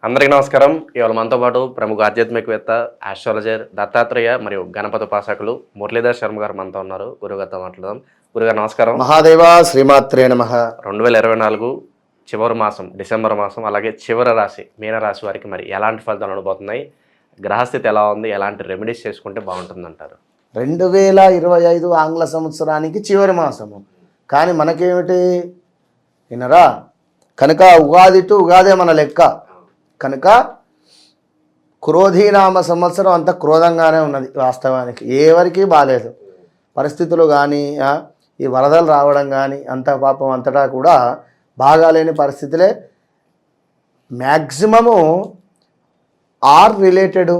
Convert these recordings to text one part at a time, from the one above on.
అందరికీ నమస్కారం. ఇవాళ మనతో పాటు ప్రముఖ ఆధ్యాత్మికవేత్త, ఆస్ట్రాలజర్ దత్తాత్రేయ మరియు గణపతి ఉపాసకులు మురళీధర్ శర్మ గారు మనతో ఉన్నారు. గురుగారితో మాట్లాడదాం. గురుగారు నమస్కారం. మహాదేవ శ్రీమాత్రే నమః. 2024 చివరి మాసం డిసెంబర్ మాసం, అలాగే చివరి రాశి మీనరాశి వారికి మరి ఎలాంటి ఫలితాలు ఉండబోతున్నాయి, గ్రహస్థితి ఎలా ఉంది, ఎలాంటి రెమెడీస్ చేసుకుంటే బాగుంటుందంటారు? 2025 ఆంగ్ల సంవత్సరానికి చివరి మాసము, కానీ మనకేమిటి వినరా, కనుక ఉగాది టు ఉగాదే మన లెక్క. కనుక క్రోధీనామ సంవత్సరం అంత క్రోధంగానే ఉన్నది. వాస్తవానికి ఎవరికి బాగాలేదు పరిస్థితులు, కానీ ఈ వరదలు రావడం కానీ అంత పాపం అంతటా కూడా బాగాలేని పరిస్థితులే. మ్యాక్సిమము ఆర్ రిలేటెడ్,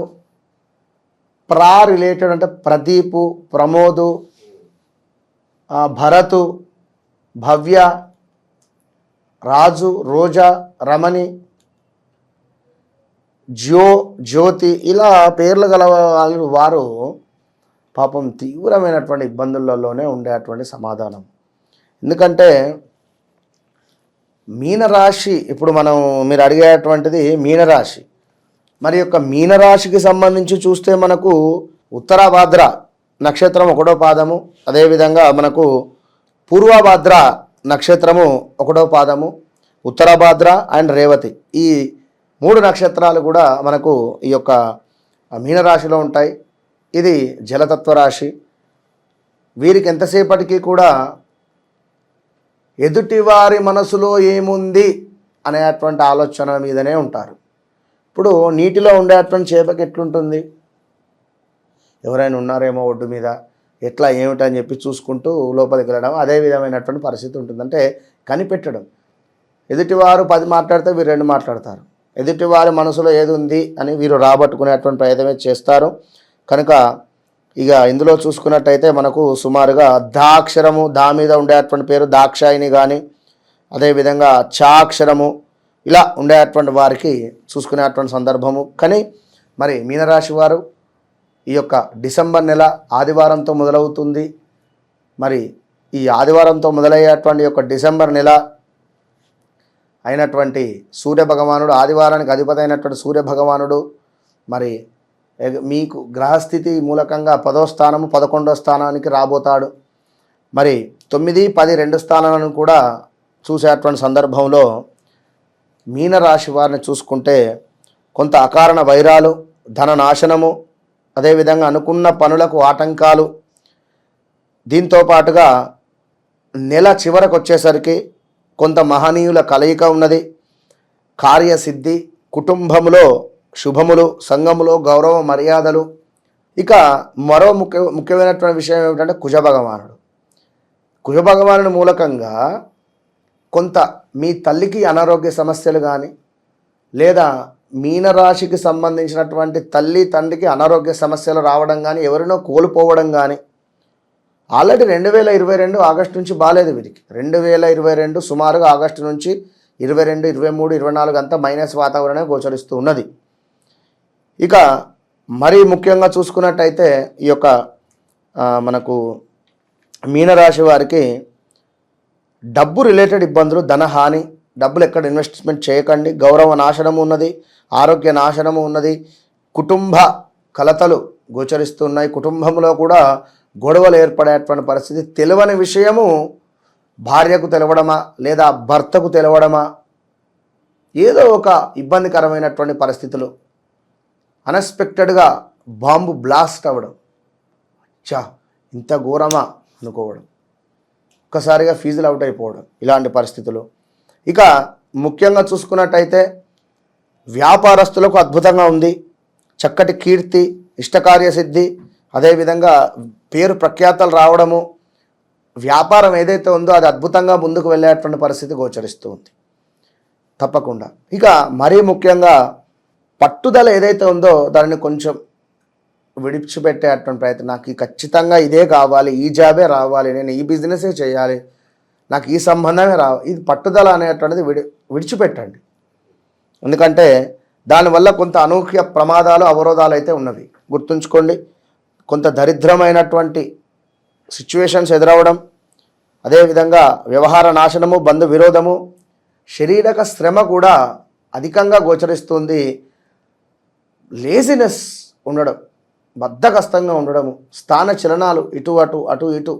రిలేటెడ్ అంటే ప్రదీపు, ప్రమోదు, భరతు, భవ్య, రాజు, రోజా, రమణి, జ్యోతి, ఇలా పేర్లు గల వారు పాపం తీవ్రమైనటువంటి ఇబ్బందులలోనే ఉండేటువంటి సమాధానం. ఎందుకంటే మీనరాశి, ఇప్పుడు మీరు అడిగేటువంటిది మీనరాశి. మరి యొక్క మీనరాశికి సంబంధించి చూస్తే మనకు ఉత్తరాభాద్ర నక్షత్రం 1వ పాదము, అదేవిధంగా మనకు పూర్వభాద్ర నక్షత్రము 1వ పాదము, ఉత్తరాభాద్ర అండ్ రేవతి, ఈ 3 నక్షత్రాలు కూడా మనకు ఈ యొక్క మీనరాశిలో ఉంటాయి. ఇది జలతత్వ రాశి. వీరికి ఎంతసేపటికి కూడా ఎదుటివారి మనసులో ఏముంది అనేటువంటి ఆలోచన మీదనే ఉంటారు. ఇప్పుడు నీటిలో ఉండేటువంటి చేపకి ఎట్లుంటుంది, ఎవరైనా ఉన్నారేమో ఒడ్డు మీద, ఎట్లా ఏమిటని చెప్పి చూసుకుంటూ లోపలికి వెళ్ళడం, అదే విధమైనటువంటి పరిస్థితి ఉంటుంది. అంటే కనిపెట్టడం. ఎదుటివారు 10 మాట్లాడితే వీరు 2 మాట్లాడతారు. ఎదుటివారి మనసులో ఏది ఉంది అని వీరు రాబట్టుకునేటువంటి ప్రయత్నమే చేస్తారు. కనుక ఇక ఇందులో చూసుకున్నట్టయితే మనకు సుమారుగా దాక్షరము, దా మీద ఉండేటువంటి పేరు దాక్షాయిని కానీ, అదేవిధంగా చాక్షరము, ఇలా ఉండేటువంటి వారికి చూసుకునేటువంటి సందర్భము. కానీ మరి మీనరాశి వారు ఈ యొక్క డిసెంబర్ నెల ఆదివారంతో మొదలవుతుంది. మరి ఈ ఆదివారంతో మొదలయ్యేటువంటి యొక్క డిసెంబర్ నెల అయినటువంటి సూర్యభగవానుడు, ఆదివారానికి అధిపతి అయినటువంటి సూర్యభగవానుడు మరి మీకు గ్రహస్థితి మూలకంగా 10వ స్థానము 11వ స్థానానికి రాబోతాడు. మరి 9, 10, 2 స్థానాలను కూడా చూసేటువంటి సందర్భంలో మీనరాశి వారిని చూసుకుంటే కొంత అకారణ వైరాలు, ధన నాశనము, అదేవిధంగా అనుకున్న పనులకు ఆటంకాలు, దీంతో పాటుగా నెల చివరకు వచ్చేసరికి కొంత మహనీయుల కలయిక ఉన్నది, కార్యసిద్ధి, కుటుంబంలో శుభములు, సంఘములో గౌరవ మర్యాదలు. ఇక మరో ముఖ్యమైనటువంటి విషయం ఏమిటంటే కుజభగవానుడి మూలకంగా కొంత మీ తల్లికి అనారోగ్య సమస్యలు కానీ, లేదా మీనరాశికి సంబంధించినటువంటి తల్లి తండ్రికి అనారోగ్య సమస్యలు రావడం కానీ, ఎవరినో కోల్పోవడం కానీ. ఆల్రెడీ 2022 ఆగస్టు నుంచి బాగాలేదు వీరికి. 2022 సుమారుగా ఆగస్టు నుంచి 22, 23, 24 అంతా మైనస్ వాతావరణమే గోచరిస్తూ ఉన్నది. ఇక మరీ ముఖ్యంగా చూసుకున్నట్టయితే ఈ యొక్క మనకు మీనరాశి వారికి డబ్బు రిలేటెడ్ ఇబ్బందులు, ధనహాని, డబ్బులు ఎక్కడ ఇన్వెస్ట్మెంట్ చేయకండి, గౌరవ నాశనము ఉన్నది, ఆరోగ్య నాశనము ఉన్నది, కుటుంబ కలతలు గోచరిస్తున్నాయి. కుటుంబంలో కూడా గొడవలు ఏర్పడేటువంటి పరిస్థితి. తెలియని విషయము భార్యకు తెలవడమా, లేదా భర్తకు తెలవడమా, ఏదో ఒక ఇబ్బందికరమైనటువంటి పరిస్థితులు, అన్ఎక్స్పెక్టెడ్గా బాంబు బ్లాస్ట్ అవ్వడం, ఇంత ఘోరమా అనుకోవడం, ఒక్కసారిగా ఫీజులు అవుట్ అయిపోవడం, ఇలాంటి పరిస్థితులు. ఇక ముఖ్యంగా చూసుకున్నట్టయితే వ్యాపారస్తులకు అద్భుతంగా ఉంది. చక్కటి కీర్తి, ఇష్టకార్యసిద్ధి, అదేవిధంగా పేరు ప్రఖ్యాతలు రావడము, వ్యాపారం ఏదైతే ఉందో అది అద్భుతంగా ముందుకు వెళ్ళేటువంటి పరిస్థితి గోచరిస్తూ ఉంది తప్పకుండా. ఇక మరీ ముఖ్యంగా పట్టుదల ఏదైతే ఉందో దానిని కొంచెం విడిచిపెట్టేటువంటి ప్రయత్నం. నాకు ఖచ్చితంగా ఇదే కావాలి, ఈ జాబే రావాలి, నేను ఈ బిజినెసే చేయాలి, నాకు ఈ సంబంధమే రావాలి, ఇది పట్టుదల అనేటువంటిది విడిచిపెట్టండి. ఎందుకంటే దానివల్ల కొంత అనూహ్య ప్రమాదాలు, అవరోధాలు అయితే ఉన్నవి. గుర్తుంచుకోండి. కొంత దరిద్రమైనటువంటి సిచ్యువేషన్స్ ఎదురవడం, అదేవిధంగా వ్యవహార నాశనము, బంధు విరోధము, శారీరక శ్రమ కూడా అధికంగా గోచరిస్తుంది. లేజినెస్ ఉండడం, బద్ధకస్తంగా ఉండడము, స్థాన చలనాలు ఇటు అటు అటు ఇటు,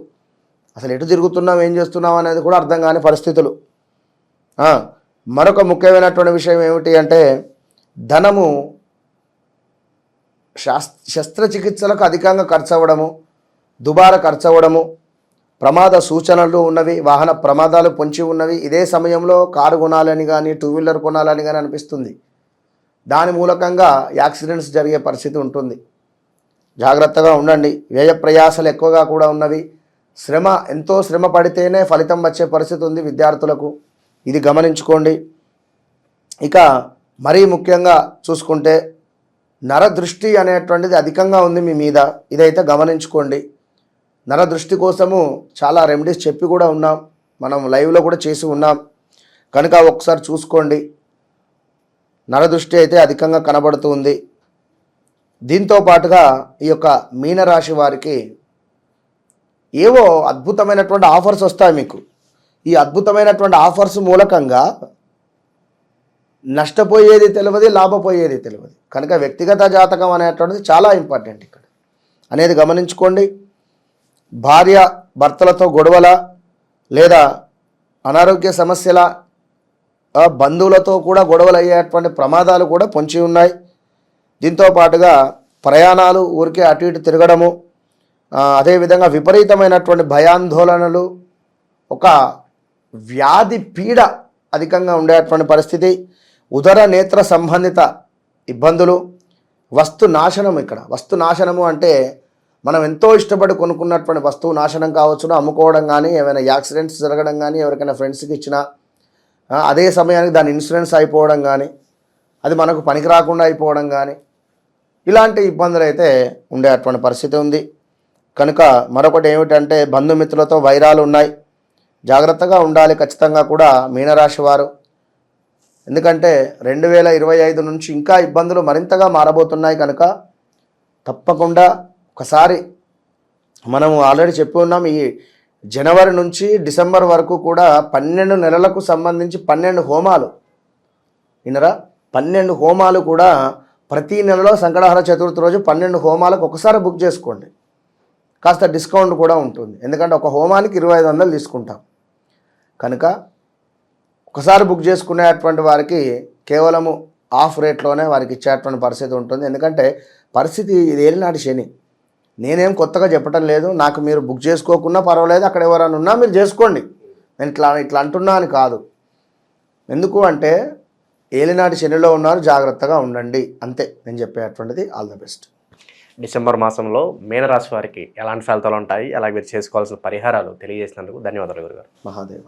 అసలు ఎటు తిరుగుతున్నాం ఏం చేస్తున్నాం అనేది కూడా అర్థం కాని పరిస్థితులు. మరొక ముఖ్యమైనటువంటి విషయం ఏమిటి అంటే ధనము శస్త్రచికిత్సలకు అధికంగా ఖర్చు అవ్వడము, దుబారా ఖర్చు అవ్వడము, ప్రమాద సూచనలు ఉన్నవి, వాహన ప్రమాదాలు పొంచి ఉన్నవి. ఇదే సమయంలో కారు కొనాలని కానీ 2 వీలర్ కొనాలని కానీ అనిపిస్తుంది. దాని మూలకంగా యాక్సిడెంట్స్ జరిగే పరిస్థితి ఉంటుంది. జాగ్రత్తగా ఉండండి. వ్యయ ప్రయాసాలు ఎక్కువగా కూడా ఉన్నవి. ఎంతో శ్రమ పడితేనే ఫలితం వచ్చే పరిస్థితి ఉంది విద్యార్థులకు. ఇది గమనించుకోండి. ఇక మరీ ముఖ్యంగా చూసుకుంటే నరదృష్టి అనేటువంటిది అధికంగా ఉంది మీ మీద. ఇదైతే గమనించుకోండి. నరదృష్టి కోసము చాలా రెమెడీస్ చెప్పి కూడా ఉన్నాం, మనం లైవ్లో కూడా చేసి ఉన్నాం కనుక ఒకసారి చూసుకోండి. నరదృష్టి అయితే అధికంగా కనబడుతుంది. దీంతో పాటుగా ఈ యొక్క మీనరాశి వారికి ఏవో అద్భుతమైనటువంటి ఆఫర్స్ వస్తాయి మీకు. ఈ అద్భుతమైనటువంటి ఆఫర్స్ మూలకంగా నష్టపోయేది తెలియదు, లాభపోయేది తెలియదు. కనుక వ్యక్తిగత జాతకం అనేటువంటిది చాలా ఇంపార్టెంట్ ఇక్కడ అనేది గమనించుకోండి. భార్య భర్తలతో గొడవల లేదా అనారోగ్య సమస్యల, బంధువులతో కూడా గొడవలు అయ్యేటువంటి ప్రమాదాలు కూడా పొంచి ఉన్నాయి. దీంతో పాటుగా ప్రయాణాలు, ఊరికే అటు ఇటు తిరగడము, అదేవిధంగా విపరీతమైనటువంటి భయాందోళనలు, ఒక వ్యాధి పీడ అధికంగా ఉండేటువంటి పరిస్థితి, ఉదర నేత్ర సంబంధిత ఇబ్బందులు, వస్తు నాశనం. ఇక్కడ వస్తు నాశనము అంటే మనం ఎంతో ఇష్టపడి కొనుక్కున్నటువంటి వస్తువు నాశనం కావచ్చును, అమ్ముకోవడం కానీ, ఏమైనా యాక్సిడెంట్స్ జరగడం కానీ, ఎవరికైనా ఫ్రెండ్స్కి ఇచ్చినా అదే సమయానికి దాని ఇన్సూరెన్స్ అయిపోవడం కానీ, అది మనకు పనికి రాకుండా అయిపోవడం కానీ, ఇలాంటి ఇబ్బందులు అయితే ఉండేటువంటి పరిస్థితి ఉంది. కనుక మరొకటి ఏమిటంటే బంధుమిత్రులతో వైరాలు ఉన్నాయి. జాగ్రత్తగా ఉండాలి ఖచ్చితంగా కూడా మీనరాశి వారు. ఎందుకంటే 2025 నుంచి ఇంకా ఇబ్బందులు మరింతగా మారబోతున్నాయి. కనుక తప్పకుండా ఒకసారి మనము ఆల్రెడీ చెప్పి ఉన్నాం, ఈ జనవరి నుంచి డిసెంబర్ వరకు కూడా 12 నెలలకు సంబంధించి 12 హోమాలు, వినరా, 12 హోమాలు కూడా ప్రతి నెలలో సంకటహర చతుర్థి రోజు 12 హోమాలకు ఒకసారి బుక్ చేసుకోండి. కాస్త డిస్కౌంట్ కూడా ఉంటుంది. ఎందుకంటే ఒక హోమానికి 2500 తీసుకుంటాం. కనుక ఒకసారి బుక్ చేసుకునేటువంటి వారికి కేవలము ఆఫ్ రేట్లోనే వారికి ఇచ్చేటువంటి పరిస్థితి ఉంటుంది. ఎందుకంటే పరిస్థితి ఇది ఏలినాటి శని. నేనేం కొత్తగా చెప్పటం లేదు. నాకు మీరు బుక్ చేసుకోకున్నా పర్వాలేదు, అక్కడ ఎవరైనా ఉన్నా మీరు చేసుకోండి, నేను ఇట్లా అంటున్నా అని కాదు. ఎందుకు అంటే ఏలినాటి శనిలో ఉన్నారు, జాగ్రత్తగా ఉండండి, అంతే నేను చెప్పేటువంటిది. All the best. డిసెంబర్ మాసంలో మీనరాశి వారికి ఎలాంటి ఫలితాలు ఉంటాయి, అలాగే మీరు చేసుకోవాల్సిన పరిహారాలు తెలియజేసినందుకు ధన్యవాదాలు గురుగారు. మహాదేవ.